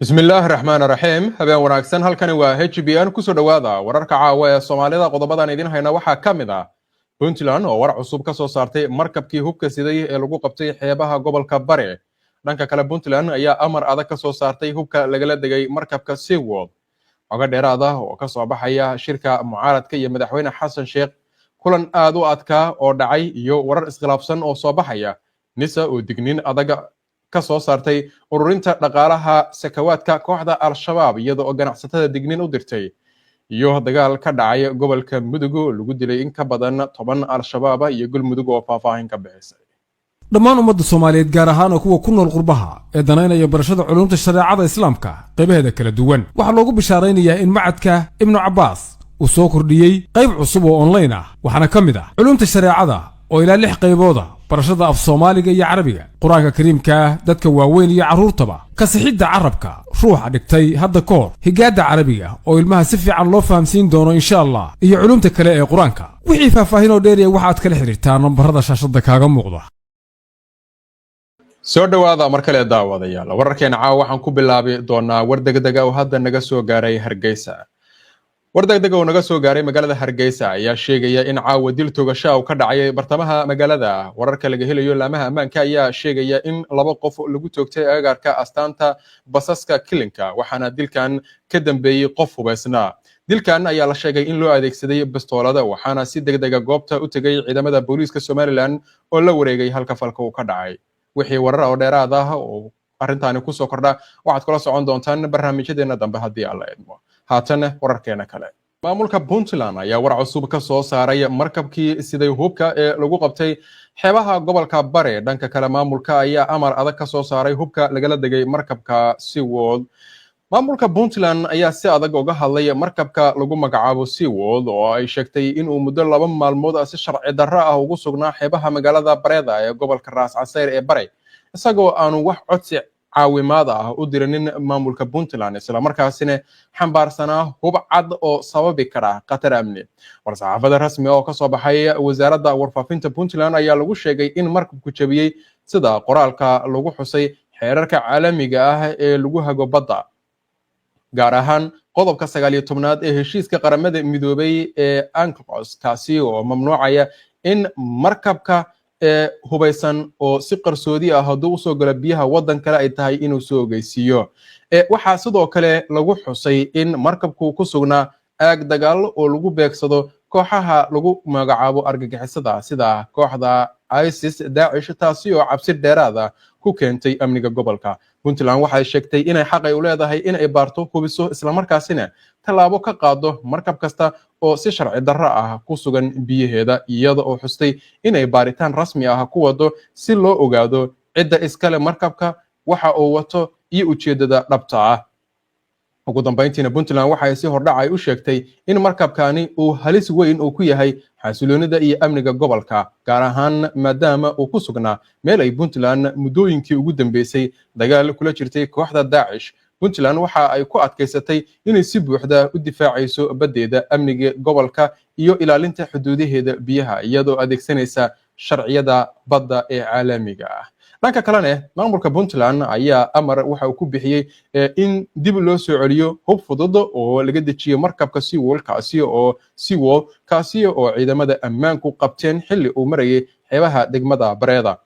بسم الله الرحمن الرحيم habeen wanaagsan halkani waa HBN ku soo dhawaada wararka caawa ee Soomaalida qodobadan idin hayna waxa kamid ah Puntland oo war cusub ka soo saartay markabkii hubka siday ee lagu qabtay xeebaha gobolka Bari dhanka kale Puntland ayaa amar adag ka soo saartay hubka lagala degay markabka Seaworld oga dheeraad ah oo ka soo baxaya shirka mucaaradka iyo madaxweyne Xasan Sheekh kulan aad u adkaa oo dhacay iyo warar iskhilaafsan oo soo baxaya nisa oo dignin adag ka soo saartay ururinta dhaqaalaha sakawaadka kooxda al-shabaab iyadoo ganacsatada dignin u dirtay iyo dagaal ka dhacay gobolka Mudug lagu dilay in ka badan 10 al-shabaab iyo Galmudug oo faahfaahin ka bixisay dhammaan ummadda Soomaaliyeed gaar ahaan kuwa ku nool qurbaha ee danaynaya barashada culuumta shariicada islaamka qaybaheeda kala duwan waxa loogu bishaaraynayaa in macadka Ibn Abbas uu soo kordhiyay qayb cusub oo online ah waxaana kamid ah culuumta shariicada oo ilaa 6 qaybooda barashada af Soomaaliga iyo Carabiga quraanka kariimka dadka waaweyn iyo caruurtaba ka sixidda carabka ruuxa dhigtay hadda koor higaada Carabiga oo ilmaha si fiican loo fahamsiin doono insha Allah iyo culuumta kale ee quraanka wixii faahfaahin oo dheer waxaad kala xiriirtaan nambarada shaashada kaaga muuqda soo dhawaada mar kale daawadayaal wararkeena caawa waxaan ku bilaabi doonaa war degdeg ah oo hadda naga soo gaaray Hargeysa war degdeg oo naga soo gaaray magaalada Hargeysa ayaa sheegaya in caawa dil togasho ka dhacay bartamaha magaalada wararka laga helayo laamaha ammaanka ayaa sheegaya in 2 qof lagu toogtay agagaarka astaanta basaska kilinka waxaana dilkan ka dambeeyay qof hubeysna dilkan ayaa la sheegay in loo adeegsaday bastoolada waxaana si degdeg ah goobta u tagay ciidamada booliiska Somaliland oo la wareegay halka falka uu ka dhacay wixii warar oo dheeraad ah oo arrintaani ku soo kordha waxaad kula socon doontaan barnaamijyadeena dambe haddii alla idmo haatan wararkeena kale maamulka Puntland ayaa war cusub ka soo saaray markabkii siday hubka ee lagu qabtay xeebaha gobolka Bari dhanka kale maamulka ayaa amar adag ka soo saaray hubka lagala degay markabka Seaworld maamulka Puntland ayaa si adag uga hadlay markabka lagu magacaabo Seaworld oo ay sheegtay in uu muddo 2 maalmood si sharci darro ah ugu sugnaa xeebaha magaalada Bareeda ee gobolka Ras Casayr ee Bari isagoo aanu wax codsi caawimaad ah u dirinin maamulka Puntland isla markaasina xambaarsanaa hub cad oo sababi kara qatar amni warsaxaafada rasmi oo ka soo baxay wasaaradda warfaafinta Puntland ayaa lagu sheegay in markabku jabiyay sida qoraalka lagu xusay xeerarka caalamiga ah ee lagu hago badda gaar ahaan qodobka 19aad ee heshiiska qaramada midoobay ee UNCLOS kaasi oo mamnuucaya in markabka hubeysan oo si qarsoodi ah haduu u soo gala biyaha wadan kale ay tahay inuu soo ogeysiiyo waxa sidoo kale lagu xusay in markabku ku sugnaa aag dagaal oo lagu beegsado kooxaha lagu magacaabo argagixisada sida kooxda ISIS Daesh taasi oo cabsi dheeraad ah ku keentay amniga gobolka Puntland waxay sheegtay inay xaq ay u leedahay in ay baarto hubiso isla markaasina talaabo ka qaado markab kasta oo si sharci darro ah ku sugan biyaheeda iyada oo xustay inay baaritaan rasmi ah ku wado si loo ogaado cidda iskale markabka waxa uu wato iyo ujeedada dhabta ah ugu dambeyntiina Puntland waxay si hordhacay u sheegtay in markabkani uu halis weyn uu ku yahay xasiloonida iyo amniga gobolka gaar ahaan maadaama uu ku sugnaa meel ay Puntland muddooyinkii ugu dambeysay dagaal kula jirtay kooxda Daesh Puntland waxa ay ku adkaysatay inay si buuxda u difaacayso badeeda amniga gobolka iyo ilaalinta xuduudaheeda biyaha iyadoo adeegsanaysa sharciyada badda ee caalamiga ah dhanka kalena maamulka Puntland ayaa amar waxa uu ku bixiyay in dib loo soo celiyo hub fudud oo laga dejiyo markabka Seaworld kaasi oo ciidamada ammaanku qabteen xilli uu marayay xeebaha degmada Bareeda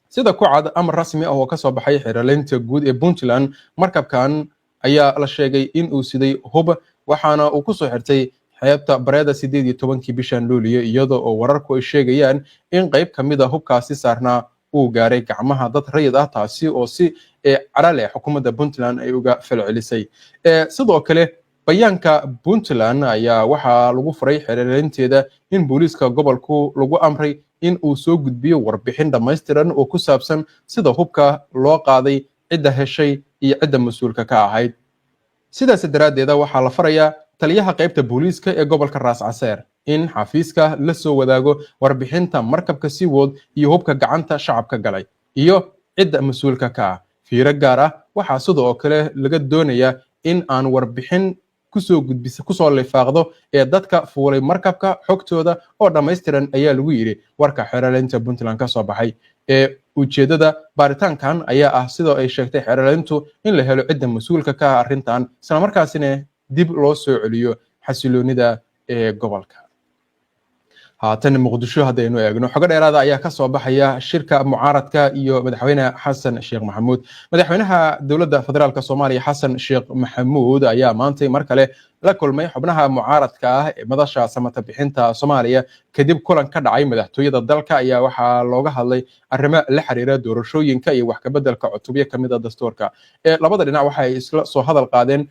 sida ku cad amar rasmi ah oo ka soo baxay xiriirleynta guud ee Puntland markabkan ayaa la sheegay in uu siday hub waxaana uu ku soo xirtay xeebta Bareeda 18 bishan Luulyo iyadoo oo wararku ay sheegayaan in qayb kamid ah hubkaasi saarnaa uu gaaray gacmaha dad rayid ah taasi oo si carale xukuumadda Puntland ay uga falcelisay sidoo kale bayaanka Puntland ayaa waxa lagu furay xiriirinteeda in booliiska gobolku lagu amray in uu soo gudbiyo warbixin dhameystiran oo ku saabsan sida hubka loo qaaday cidda heshay iyo cidda mas'uulka ka ahayd sidaas daraadeeda waxa la farayaa taliyaha qaybta booliiska ee gobolka Ras Casayr in xafiiska la soo wadaago warbixinta markabka Seaworld iyo hubka gacanta shacabka galay iyo cidda mas'uulka ka ah fiiro gaar ah waxa sidoo kale laga doonayaa in aan warbixin kusoo lifaaqdo ee dadka fuulay markabka xogtooda oo dhameystiran ayaa lagu yiri warka xiriirleynta Puntland ka soo baxay ujeedada baaritaankan ayaa ah sidoo ay sheegtay xeerlintu in la helo cidda mas'uulka ka ah arrintan isla markaasina dib loo soo celiyo xasiloonida ee gobolka. haatan muqdisho haddaynu eegno xogo dheeraada ayaa ka soo baxaya shirka mucaaradka iyo madaxweyne xasan sheekh maxamuud. madaxweynaha dowladda federaalka Soomaaliya xasan sheekh maxamuud ayaa maantay mar kale la kulmay xubnaha mucaaradka ah ee madasha samata bixinta Soomaaliya kadib kulan ka dhacay madaxtooyada dalka ayaa waxaa looga hadlay arrimo la xiriira doorashooyinka iyo wax ka beddelka cutubyo kamid ah dastuurka. labada dhinac waxay isla soo hadal qaadeen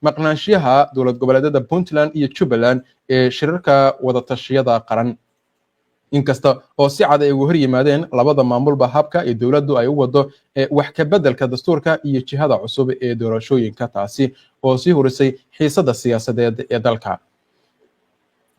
maqnaanshiyaha dowlad goboleedyada Puntland iyo Jubaland ee shirarka wada tashiyada qaran. inkasta oo si cad ay ugu hor yimaadeen labada maamulba habka ee dowladdu ay u wado wax ka beddelka dastuurka iyo jihada cusub ee doorashooyinka, taasi oo sii horisay xiisadda siyaasadeed ee dalka.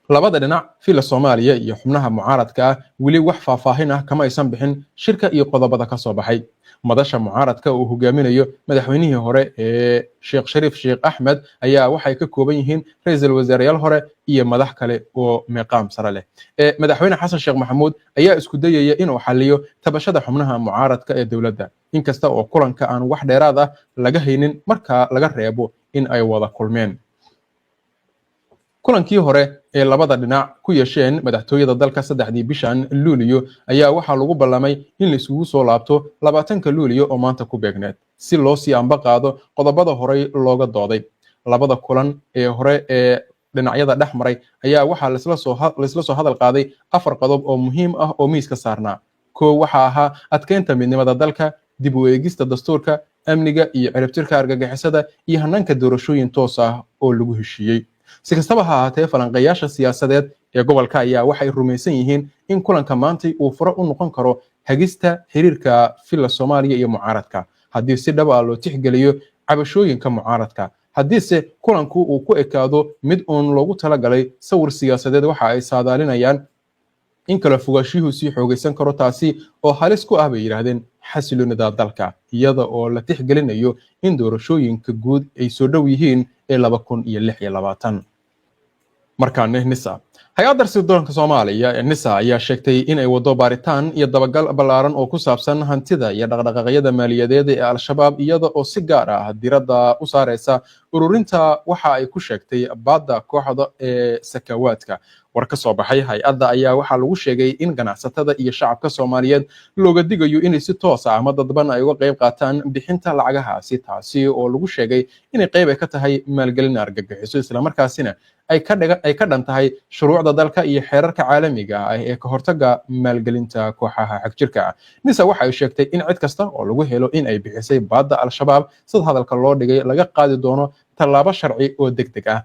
labada dhinac fila Soomaaliya iyo xubnaha mucaaradka weli wax faahfaahin ah kama aysan bixin shirka iyo qodobada ka soo baxay. madasha mucaaradka uu hogaaminayo madaxweynihii hore ee Sheekh Shariif Sheekh Axmed ayaa waxay ka kooban yihiin ra'iisul wasaareyaal hore iyo madax kale oo meeqaam sare leh. madaxweyne xasan sheekh maxamuud ayaa isku dayaya inuu xalliyo tabashada xubnaha mucaaradka ee dowladda, inkasta oo kulanka aan wax dheeraad ah laga haynin marka laga reebo in ay wada kulmeen. kulankii hore ee labada dhinac ku yeesheen madaxtooyada dalka 3 bishan Luulyo ayaa waxaa lagu ballamay in la isugu soo laabto 20 Luulyo oo maanta ku beegneed si loo sii amba qaado qodobada horey looga dooday. labada kulan ee hore ee dhinacyada dhex maray ayaa waxaa la isla soo hadal qaaday 4 qodob oo muhiim ah oo miiska saarnaa. koow waxaa ahaa adkeynta midnimada dalka, dib u eegista dastuurka, amniga iyo ciribtirka argagixisada iyo hannaanka doorashooyin toos ah oo lagu heshiiyey. si kastaba ha ahaatee falanqeeyaasha siyaasadeed ee gobolka ayaa waxay rumaysan yihiin in kulanka maantay uu furo u noqon karo hagista xiriirka fila Soomaaliya iyo mucaaradka haddii si dhab ah loo tixgeliyo cabashooyinka mucaaradka. haddiise kulanku uu ku ekaado mid uun loogu talagalay sawir siyaasadeed waxa ay saadaalinayaan in kala fogaashihu sii xoogaysan karo, taasi oo halis ku ah bay yiraahdeen xasiloonida dalka iyada oo la tixgelinayo in doorashooyinka guud ay soo dhow yihiin ee 2026. markaana NISA hay-adda sirdoonka Soomaaliya ee NISA ayaa sheegtay in ay wado baaritaan iyo dabagal ballaaran oo ku saabsan hantida iyo dhaqdhaqaaqyada maaliyadeed ee Al-Shabaab iyada oo si gaar ah diiradda u saareysa ururinta waxa ay ku sheegtay baadda kooxda ee sakawaadka. war ka soo baxay hay-adda ayaa waxaa lagu sheegay in ganacsatada iyo shacabka Soomaaliyeed looga digayo inay si toos ah ama dadban ay uga qayb qaataan bixinta lacagahaasi, taasi oo lagu sheegay inay qayb ka tahay maalgelin argagixiso isla markaasina ay ka dhan tahay shuruucda dalka iyo xeerarka caalamiga ah ee ka hortagga maalgelinta kooxaha xagjirka ah. NISA waxa ay sheegtay in cid kasta oo lagu helo in ay bixisay baadda Al-Shabaab sida hadalka loo dhigay laga qaadi doono tallaabo sharci oo degdeg ah.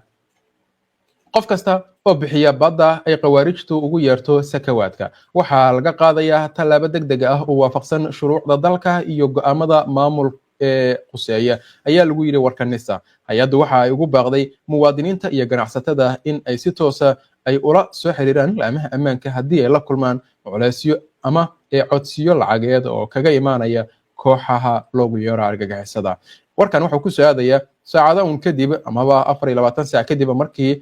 qof kasta oo bixiya baadda ay qawaarijtu ugu yeerto sakawaadka waxaa laga qaadayaa tallaabo degdeg ah oo waafaqsan shuruucda dalka iyo go'aamada maamul ee quseeya, ayaa lagu yiri warka NISA. hay-addu waxa ay ugu baaqday muwaadiniinta iyo ganacsatada in ay si toosa ay ula soo xiriiraan laamaha ammaanka haddii ay la kulmaan culeysyo ama codsiyo lacageed oo kaga imaanaya kooxaha loogu yeero argagixisada. warkan wuxuu ku soo aadayaa saacado un kadib amaba 24 saac kadib markii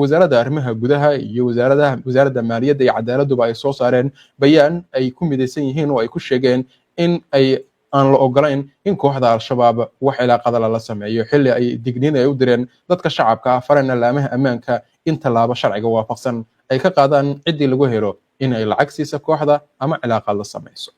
wasaaradda arrimaha gudaha iyo wasaaradda maaliyadda iyo cadaaladduba ay soo saareen bayaan ay ku midaysan yihiin oo ay ku sheegeen in ay aan la ogolayn in kooxda Al-Shabaab wax cilaaqada la sameeyo xilli ay digniin ay u direen dadka shacabka farana laamaha ammaanka in tallaabo sharciga waafaqsan ay ka qaadaan ciddii lagu helo in ay lacag siiso kooxda ama cilaaqad la sameeyso.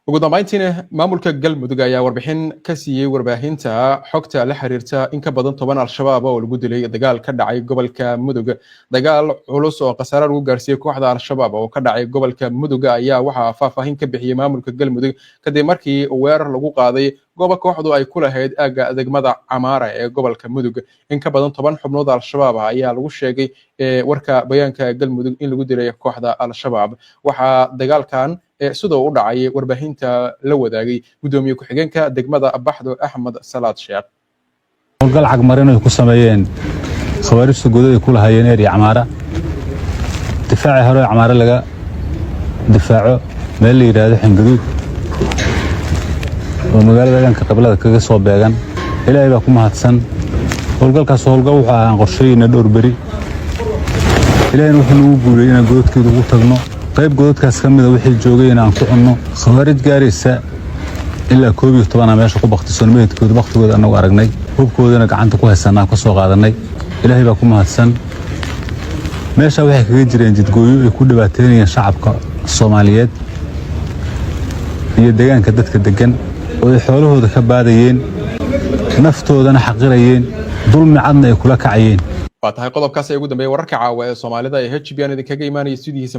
ugu dambeyntiina maamulka Galmudug ayaa warbixin ka siiyay warbaahinta xogta la xiriirta in ka badan 10 Al-Shabaab oo lagu dilay dagaal ka dhacay gobolka Mudug. dagaal culus oo khasaare lagu gaarsiiyay kooxda Al-Shabaab oo ka dhacay gobolka Mudug ayaa waxaa faahfaahin ka bixiyay maamulka Galmudug kadib markii weerar lagu qaaday goobo kooxdu ay ku lahayd aaga degmada Camaara ee gobolka Mudug. in ka badan 10 xubnood Al-Shabaab ayaa lagu sheegay warka bayaanka Galmudug in lagu dilay kooxda Al-Shabaab. waxaa dagaalkan sidoo u dhacay warbaahinta la wadaagay gudoomiye ku-xigeenka degmada Baxdo Axmed Salaad Sheekh. howlgal cagmarin ay ku sameeyeen khawaarijta gudaha ay ku lahaayeen eeriya Camaara. difaaci hore Camaara laga difaaco meel la yiraahdo Xingaduud oo magaalada deegaanka qablada kaga soo beegan. ilaahay baa ku mahadsan. howlgalkaas howlgal wuxuu aan qorsheeyay dhowr bari. ilaahayna wuxuu nagu guuliyay inaan goodkeedu ugu tagno qayb godadkaas ka mid ah wixii joogay inaan ku cunno khawaarij gaaraysa ilaa 11 meesha ku baqtisoon meedkooda waqtigooda anagu aragnay hubkoodana gacanta ku haysanaa ka soo qaadanay ilaahay baa ku mahadsan meesha waxay kaga jireen jidgooyo ay ku dhibaateynayaan shacabka Soomaaliyeed iyo deegaanka dadka degan oo ay xoolahooda ka baadayeen naftoodana xaqirayeen dulmi cadna ay kula kacayeen waa tahay qodobkaas ay ugu dambeeyay wararka caawa ee Soomaalida ee HBN idinkaga imaanaya studiyihiisa